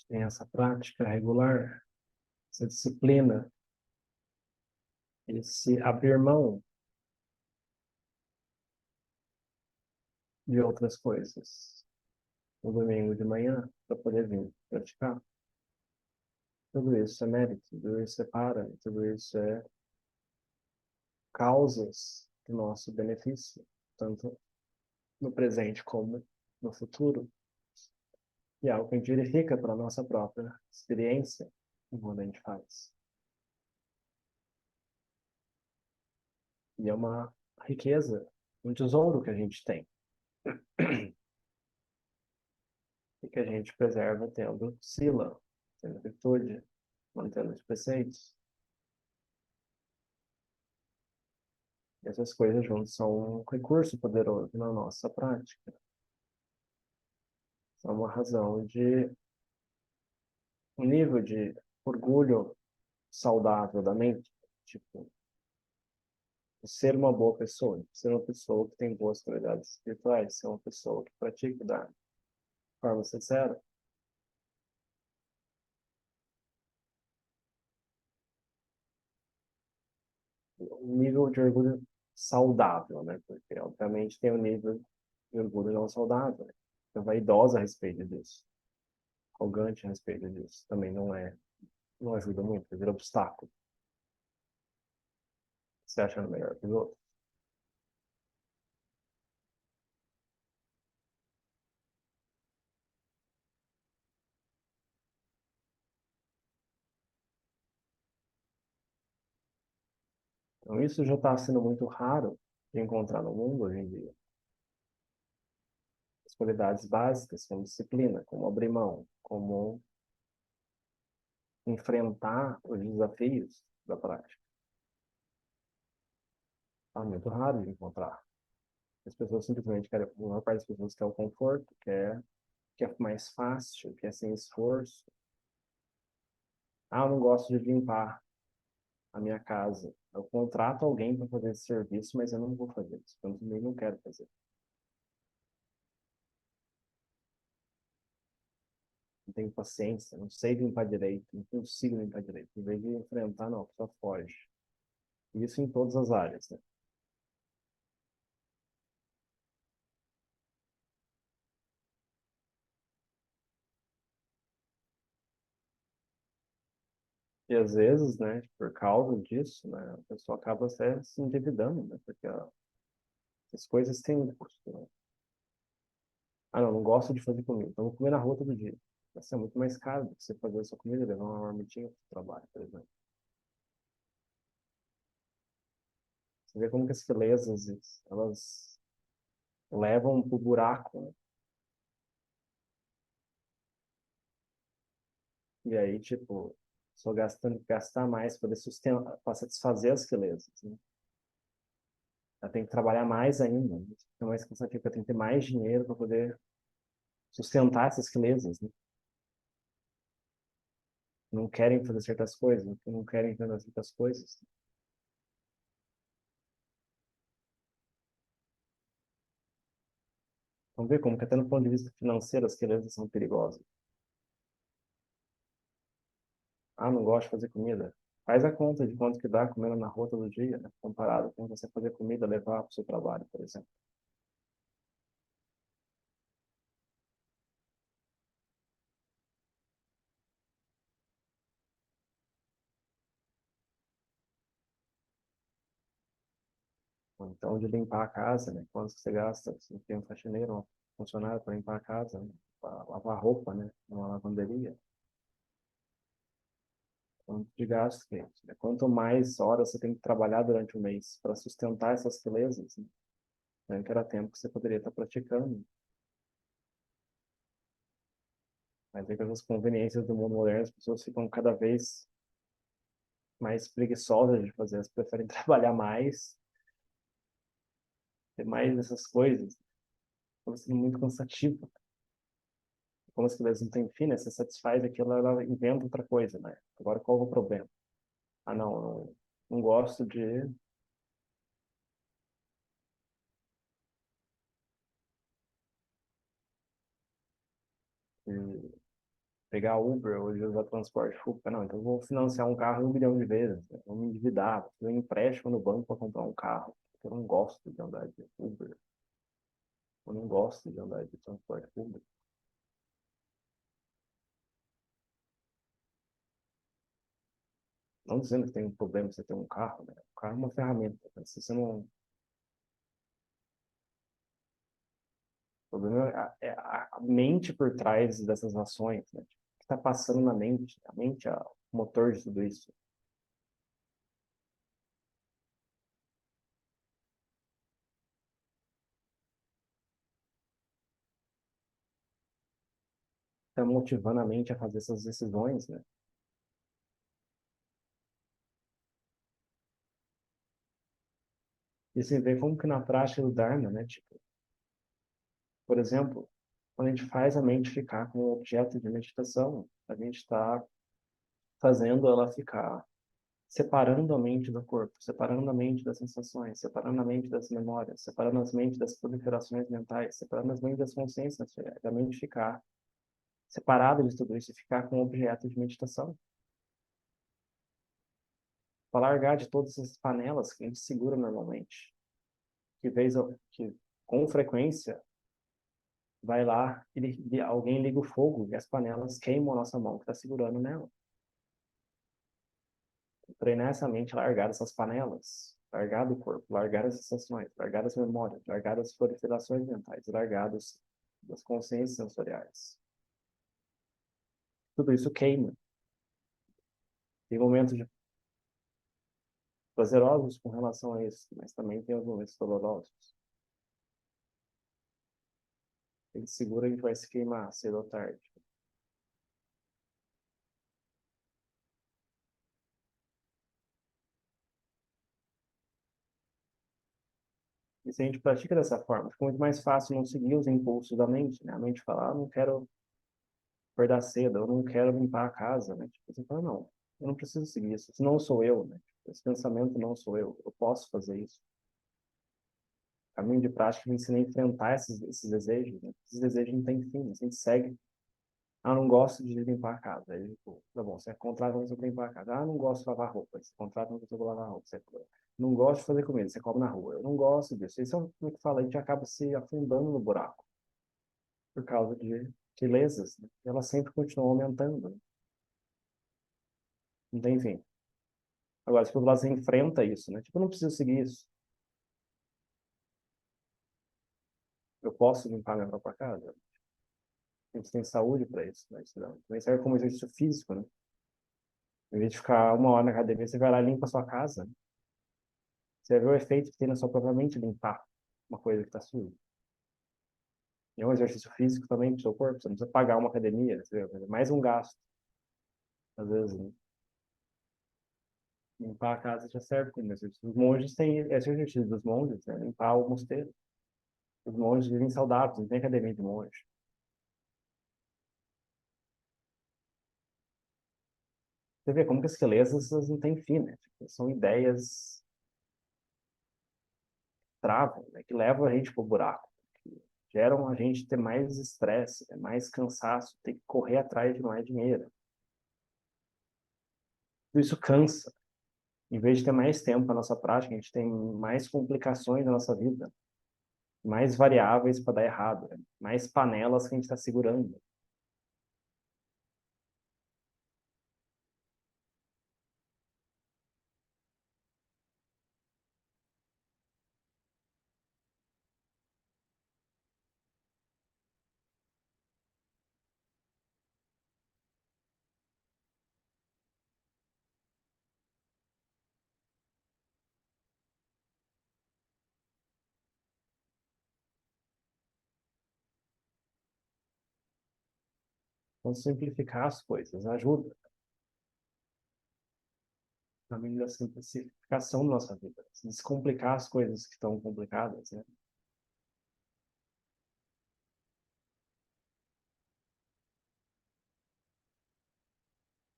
tem essa prática regular, essa disciplina, esse abrir mão de outras coisas no domingo de manhã para poder vir praticar. Tudo isso é mérito, tudo isso é para, tudo isso é causas do nosso benefício, tanto no presente como no futuro. E é algo que a gente verifica para a nossa própria experiência quando a gente faz. E é uma riqueza, um tesouro que a gente tem e que a gente preserva tendo sila, tendo virtude, mantendo os preceitos. E essas coisas juntas são um recurso poderoso na nossa prática. São uma razão de um nível de orgulho saudável da mente. Tipo, ser uma boa pessoa, ser uma pessoa que tem boas qualidades espirituais, ser uma pessoa que pratica da forma sincera. Um nível de orgulho saudável, né? Porque, obviamente, tem um nível de orgulho não saudável, né? Então, vaidosa a respeito disso, arrogante a respeito disso, também não ajuda muito, vira obstáculo. Você achando melhor que os outros. Então, isso já está sendo muito raro de encontrar no mundo hoje em dia. As qualidades básicas, como disciplina, como abrir mão, como enfrentar os desafios da prática. É muito raro de encontrar. As pessoas simplesmente querem, a maior parte das pessoas quer o conforto, quer mais fácil, quer sem esforço. Ah, eu não gosto de limpar a minha casa. Eu contrato alguém para fazer esse serviço, mas eu não vou fazer isso. Eu também não quero fazer. Não tenho paciência, não sei limpar direito, não consigo limpar direito. Em vez de enfrentar, não, só foge. Isso em todas as áreas, né? E às vezes, né, por causa disso, né, a pessoa acaba até se endividando, né, porque as coisas têm um custo, né? Ah, não, não gosto de fazer comida, então vou comer na rua todo dia. Vai ser muito mais caro do que você fazer a sua comida e levar uma marmitinha para o trabalho, por exemplo. Você vê como que as belezas, elas levam pro buraco, né? E aí, tipo, só gastar mais para sustentar, para satisfazer as belezas, né? Ela tem que trabalhar mais ainda, né? Fica mais cansativo, porque tem que ter mais dinheiro para poder sustentar essas belezas, né? Não querem fazer certas coisas, não querem fazer certas coisas. Vamos ver como que até no ponto de vista financeiro as belezas são perigosas. Ah, não gosto de fazer comida. Faz a conta de quanto que dá comendo na rua todo dia, né? Comparado com você fazer comida, levar para o seu trabalho, por exemplo. Ou então de limpar a casa, né? Quanto que você gasta? Você tem um faxineiro, um funcionário para limpar a casa, né? Para lavar roupa, né? Numa lavanderia. Quanto de gasto que é isso, né? Quanto mais horas você tem que trabalhar durante o mês para sustentar essas belezas, né? Que era tempo que você poderia estar praticando. Mas aí com as conveniências do mundo moderno, as pessoas ficam cada vez mais preguiçosas de fazer, elas preferem trabalhar mais, ter mais dessas coisas. Acaba sendo muito cansativo. Como as coisas não têm fim, né? Você satisfaz aquilo, ela inventa outra coisa, né? Agora qual é o problema? Ah, não gosto de pegar Uber, hoje usar transporte público. Não, então eu vou financiar um carro 1 milhão de vezes, né? Vou me endividar, vou fazer um empréstimo no banco para comprar um carro. Eu não gosto de andar de Uber. Eu não gosto de andar de transporte público. Não dizendo que tem um problema você ter um carro, né? O carro é uma ferramenta, né? Se você não... O problema é a mente por trás dessas ações, né? O que está passando na mente? A mente é o motor de tudo isso. Está motivando a mente a fazer essas decisões, né? E você vê como que na prática do Dharma, né? Tipo, por exemplo, quando a gente faz a mente ficar com um objeto de meditação, a gente está fazendo ela ficar separando a mente do corpo, separando a mente das sensações, separando a mente das memórias, separando as mentes das proliferações mentais, separando as mentes das consciências, da mente ficar separada de tudo isso e ficar com um objeto de meditação. Para largar de todas essas panelas que a gente segura normalmente, que com frequência vai lá e alguém liga o fogo e as panelas queimam a nossa mão que está segurando nela. Treinar essa mente, largar essas panelas, largar do corpo, largar as sensações, largar as memórias, largar as proliferações mentais, largar das consciências sensoriais. Tudo isso queima. Tem momentos prazerosos com relação a isso, mas também tem os momentos dolorosos. Ele segura, a gente vai se queimar cedo ou tarde. E se a gente pratica dessa forma, fica muito mais fácil não seguir os impulsos da mente, né? A mente fala, ah, não quero acordar cedo, eu não quero limpar a casa, né? Tipo, você fala, não, eu não preciso seguir isso, isso não sou eu, né? Esse pensamento não sou eu posso fazer isso. O caminho de prática me ensina a enfrentar esses desejos, né? Esses desejos não têm fim, a gente segue. Ah, não gosto de limpar a casa. Aí, tipo, tá bom, você contrata uma pessoa para limpar a casa. Ah, não gosto de lavar roupa. Você contrata uma pessoa para lavar roupa. Você não gosta de fazer comida, você come na rua. Eu não gosto disso. Isso é o que eu falo, a gente acaba se afundando no buraco por causa de lesas, né? E elas sempre continuam aumentando, né? Não tem fim. Agora, se você enfrenta isso, né? Tipo, eu não preciso seguir isso. Eu posso limpar minha própria casa. A gente tem saúde para isso, né? Isso também serve como exercício físico, né? Em vez de ficar 1 hora na academia, você vai lá e limpa a sua casa, né? Você vê o efeito que tem na sua própria mente limpar uma coisa que está suja. E é um exercício físico também para o seu corpo. Você não precisa pagar uma academia, você vê? É mais um gasto. Às vezes, né? Limpar a casa já serve como exercício. Os monges têm esse exercício dos monges, né? Limpar o mosteiro. Os monges vivem saudáveis, não tem academia de monge. Você vê como que as belezas não têm fim, né? Tipo, são ideias que travam, né? Que levam a gente para o buraco, que geram a gente ter mais estresse, né? Mais cansaço, ter que correr atrás de mais dinheiro. Tudo isso cansa. Em vez de ter mais tempo para nossa prática, a gente tem mais complicações na nossa vida, mais variáveis para dar errado, né? Mais panelas que a gente está segurando. Então, simplificar as coisas ajuda na medida da simplificação da nossa vida. Descomplicar as coisas que estão complicadas, né?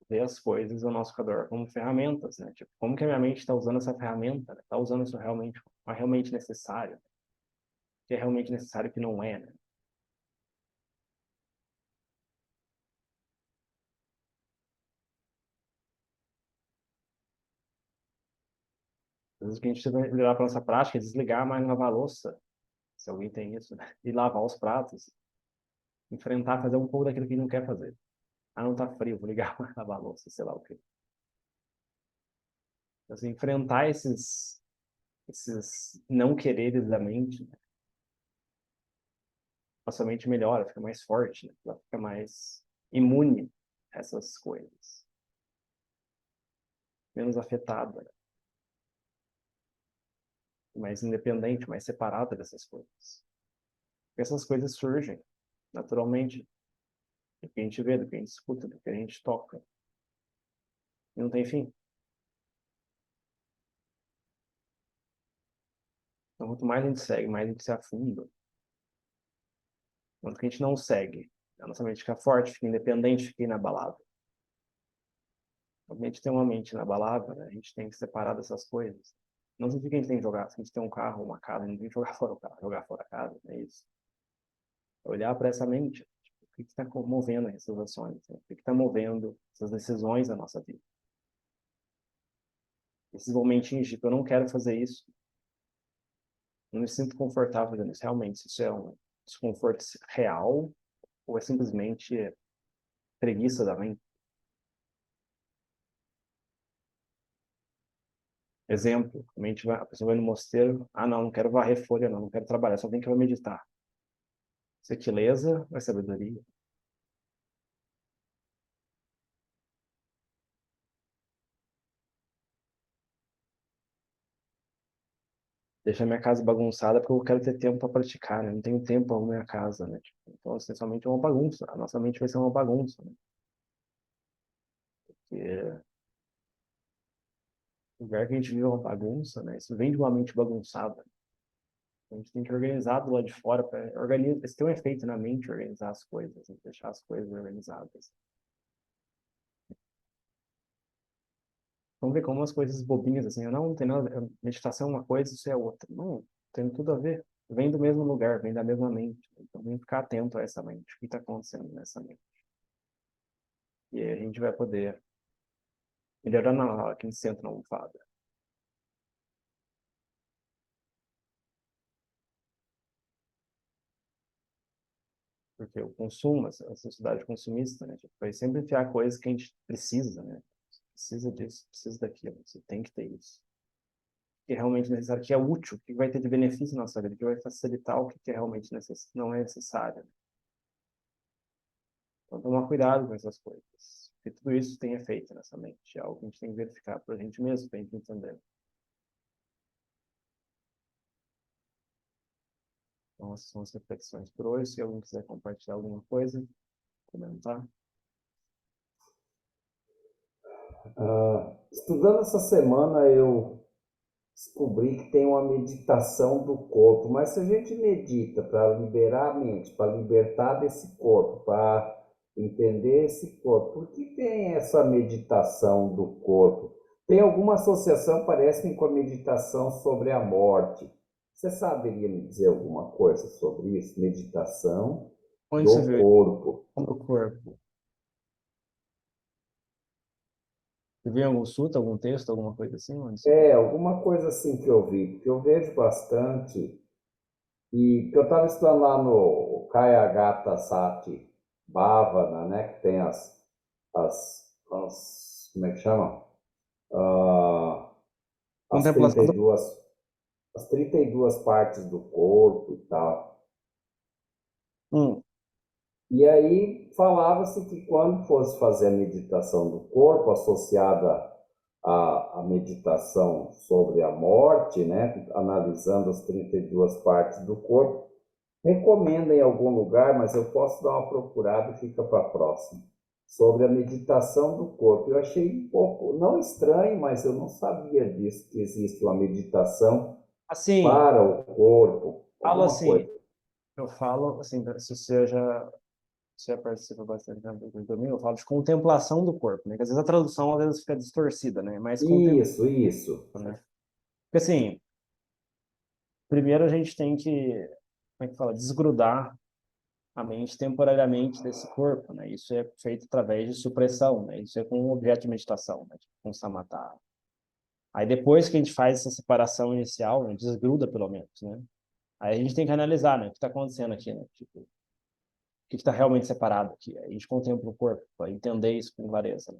Ver as coisas ao nosso redor como ferramentas, né? Tipo, como que a minha mente está usando essa ferramenta? Está usando isso realmente, é realmente necessário? Que é realmente necessário que não é, né? Às vezes o que a gente precisa melhorar para nossa prática é desligar mais lavar a louça, se alguém tem isso, né? E lavar os pratos, enfrentar, fazer um pouco daquilo que não quer fazer. Ah, não tá frio, vou ligar mais lavar a louça, sei lá o quê. Assim, enfrentar esses não quereres da mente, né? Nossa mente melhora, fica mais forte, né? Ela fica mais imune a essas coisas, menos afetada, né? Mais independente, mais separada dessas coisas. Porque essas coisas surgem naturalmente do que a gente vê, do que a gente escuta, do que a gente toca. E não tem fim. Então, quanto mais a gente segue, mais a gente se afunda. Quanto que a gente não segue, a nossa mente fica forte, fica independente, fica inabalável. Quando a gente tem uma mente inabalável, né, a gente tem que separar dessas coisas. Não significa que a gente tem que jogar, se a gente tem um carro, uma casa, a gente tem que jogar fora o carro, jogar fora a casa, é isso. É olhar para essa mente, tipo, o que está movendo essas ações, né? O que está movendo essas decisões da nossa vida. Esses momentinhos de, tipo, eu não quero fazer isso, não me sinto confortável fazendo isso. Realmente, isso é um desconforto real ou é simplesmente preguiça da mente? Exemplo, a pessoa vai no mosteiro, ah, não, não quero varrer folha, não, não quero trabalhar, só tem que meditar. Sutileza ou é sabedoria? Deixa a minha casa bagunçada porque eu quero ter tempo para praticar, né? Não tenho tempo para arrumar minha casa, né? Tipo, então, essencialmente, é uma bagunça. A nossa mente vai ser uma bagunça, né? Porque o lugar que a gente vive é uma bagunça, né? Isso vem de uma mente bagunçada. A gente tem que organizar do lado de fora para organizar. Isso tem um efeito na mente, organizar as coisas, né? Deixar as coisas organizadas. Vamos ver como as coisas bobinhas, assim, não tem nada, meditação é uma coisa, isso é outra. Não, tem tudo a ver. Vem do mesmo lugar, vem da mesma mente. Então, tem que ficar atento a essa mente, o que está acontecendo nessa mente. E aí a gente vai poder melhorar na hora que a gente senta na almofada. Porque o consumo, essa sociedade consumista, né, tipo, vai sempre enfiar coisas que a gente precisa, né? Precisa disso, precisa daquilo, você tem que ter isso. Que é realmente necessário, que é útil, que vai ter de benefício na nossa vida, que vai facilitar o que é realmente não é necessário. Então, tomar cuidado com essas coisas. Porque tudo isso tem efeito nessa mente. É algo que a gente tem que verificar para a gente mesmo, para a gente entender. Então, essas são as reflexões por hoje. Se alguém quiser compartilhar alguma coisa, comentar. Estudando essa semana, eu descobri que tem uma meditação do corpo, mas se a gente medita para liberar a mente, para libertar desse corpo, para entender esse corpo, por que tem essa meditação do corpo? Tem alguma associação, parece, com a meditação sobre a morte. Você saberia me dizer alguma coisa sobre isso? Meditação Onde você do viu isso corpo. no corpo? Você viu em algum sutra, algum texto, alguma coisa assim? Onde você viu? É, alguma coisa assim que eu vi, porque eu vejo bastante. E que eu estava estudando lá no Kayagata Sati Bhavana, né, que tem como é que chama? Ah, as trinta Contemplação e do... duas as 32 partes do corpo e tal. Hum. E aí falava-se que quando fosse fazer a meditação do corpo, associada à meditação sobre a morte, né, analisando as 32 partes do corpo, recomenda em algum lugar, mas eu posso dar uma procurada e fica para a próxima, sobre a meditação do corpo. Eu achei um pouco, não estranho, mas eu não sabia disso, que existe uma meditação Assim, para o corpo, falo alguma assim, coisa. eu falo assim, se você já participa bastante do domingo, eu falo de contemplação do corpo, né? Que às vezes a tradução às vezes fica distorcida, né? Mas contemplação, Isso. né? Porque assim, primeiro a gente tem que, como é que fala, desgrudar a mente temporariamente desse corpo, né? Isso é feito através de supressão, né? Isso é com um objeto de meditação, né? Tipo, com samatha. Aí depois que a gente faz essa separação inicial, né, desgruda pelo menos, né? Aí a gente tem que analisar, né, o que está acontecendo aqui, né? Tipo, o que está realmente separado aqui. Aí a gente contempla o corpo para entender isso com clareza, né?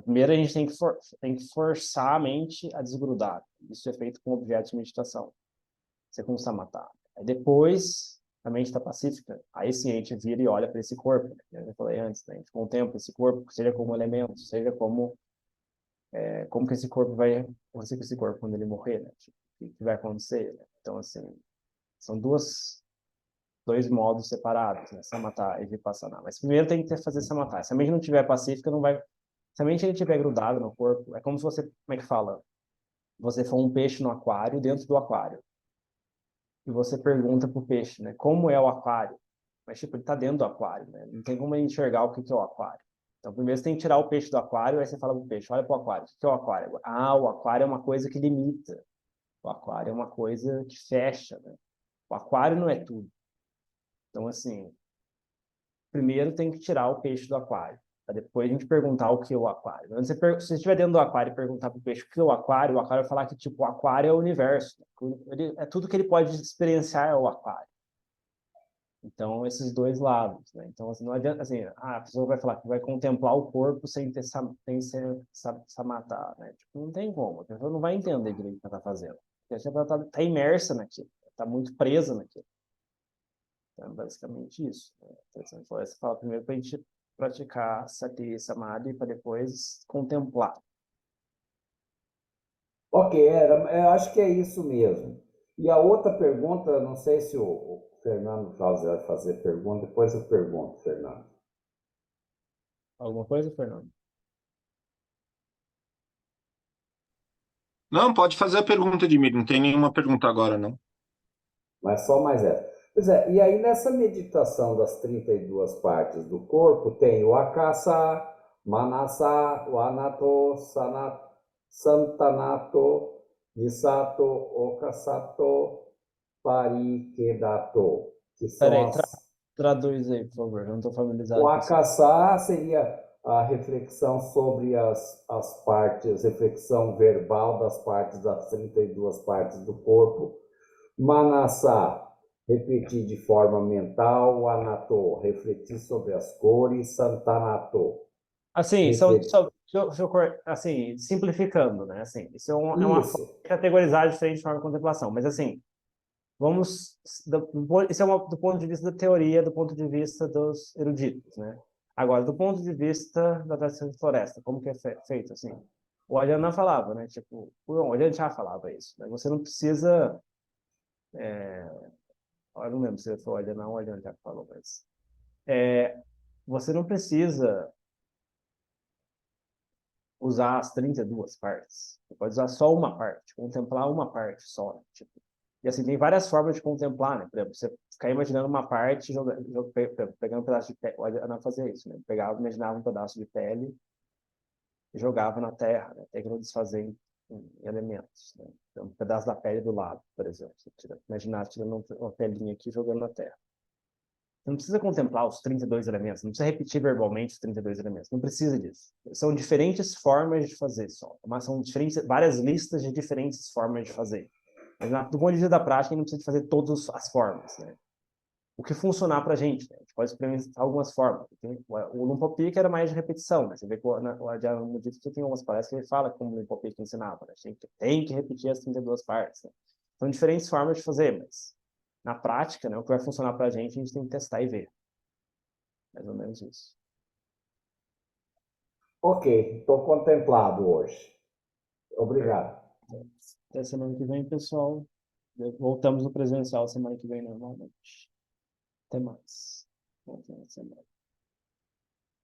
Primeiro a gente tem que forçar a mente a desgrudar. Isso é feito com objetos de meditação. Você com samatha. Aí depois a mente está pacífica. Aí sim a gente vira e olha para esse corpo, né? Eu já falei antes, né? A gente contempla esse corpo, seja como elemento, seja como que esse corpo vai acontecer com esse corpo quando ele morrer, né? Tipo, o que vai acontecer, né? Então, assim, são dois modos separados, né? Samatha e Vipassana. Mas primeiro tem que fazer Samatha. Se a mente não estiver pacífica, não vai... Se a mente estiver grudada no corpo, é como se você, como é que fala? Você for um peixe no aquário, dentro do aquário. E você pergunta pro peixe, né? Como é o aquário? Mas, tipo, ele tá dentro do aquário, né? Não tem como enxergar o que é o aquário. Então, primeiro você tem que tirar o peixe do aquário, aí você fala pro peixe, olha pro aquário. O que é o aquário? Ah, o aquário é uma coisa que limita. O aquário é uma coisa que fecha, né? O aquário não é tudo. Então, assim, primeiro tem que tirar o peixe do aquário. Pra depois a gente perguntar o que é o aquário. Se você estiver dentro do aquário e perguntar pro peixe o que é o aquário vai falar que, tipo, o aquário é o universo. É tudo que ele pode experienciar é o aquário. Então, esses dois lados, né? Então, assim, não adianta, assim, a pessoa vai falar que vai contemplar o corpo sem ter samatha, né? Tipo, não tem como, a pessoa não vai entender direito o que ela está fazendo. Porque a pessoa está imersa naquilo, está muito presa naquilo. Então, é basicamente isso, né? Então, você fala primeiro para a gente praticar sati samadhi para depois contemplar. Ok, eu acho que é isso mesmo. E a outra pergunta, não sei se o Fernando vai fazer pergunta, depois eu pergunto, Fernando. Alguma coisa, Fernando? Não, pode fazer a pergunta de mim, não tem nenhuma pergunta agora, não. Mas só mais essa. Pois é, e aí nessa meditação das 32 partes do corpo, tem o akasa, manasa, o anato, santanato, visato, okasato, parikedato, que são Peraí, as... traduz aí, por favor, eu não estou O familiarizado com isso. akasa seria a reflexão sobre as partes, reflexão verbal das partes, das 32 partes do corpo. Manasa, repetir de forma mental. Anato, refletir sobre as cores. Santanato, Assim, refletir. assim, simplificando, né? Assim, isso é uma forma Isso, de categorizar diferente forma de contemplação. Mas, assim, vamos... Isso é do ponto de vista da teoria, do ponto de vista dos eruditos, né? Agora, do ponto de vista da tradição de floresta, como que é feito, assim? O Ajahn falava, né? Tipo, o Ajahn já falava isso, né? Você não precisa... Eu não lembro se foi o Ajahn ou o Ajahn já falou, mas... Você não precisa usar as 32 partes. Você pode usar só uma parte, contemplar uma parte só. Tipo. E assim, tem várias formas de contemplar, né? Por exemplo, você ficar imaginando uma parte, pegando um pedaço de pele. A Ana fazia isso, né? Pegava, imaginava um pedaço de pele e jogava na terra, né? Até que não desfazer em elementos. Né? Então, um pedaço da pele do lado, por exemplo. Você imaginar tirando uma pelinha aqui e jogando na terra. Você não precisa contemplar os 32 elementos, não precisa repetir verbalmente os 32 elementos, não precisa disso. São diferentes formas de fazer só, mas são diferentes, várias listas de diferentes formas de fazer. Mas do ponto de vista da prática, a gente não precisa de fazer todas as formas, né? O que funcionar para a gente, né? A gente pode experimentar algumas formas. O Lumpopic era mais de repetição, né? Você vê que o Adriano Mudito tem umas palestras que ele fala como o Lumpopic ensinava, né? Tem que repetir as 32 partes, né? São diferentes formas de fazer, mas na prática, né, o que vai funcionar para a gente tem que testar e ver. Mais ou menos isso. ok, estou contemplado hoje. Obrigado. Até semana que vem, pessoal. Voltamos no presencial semana que vem, normalmente. Até mais. Bom final de semana.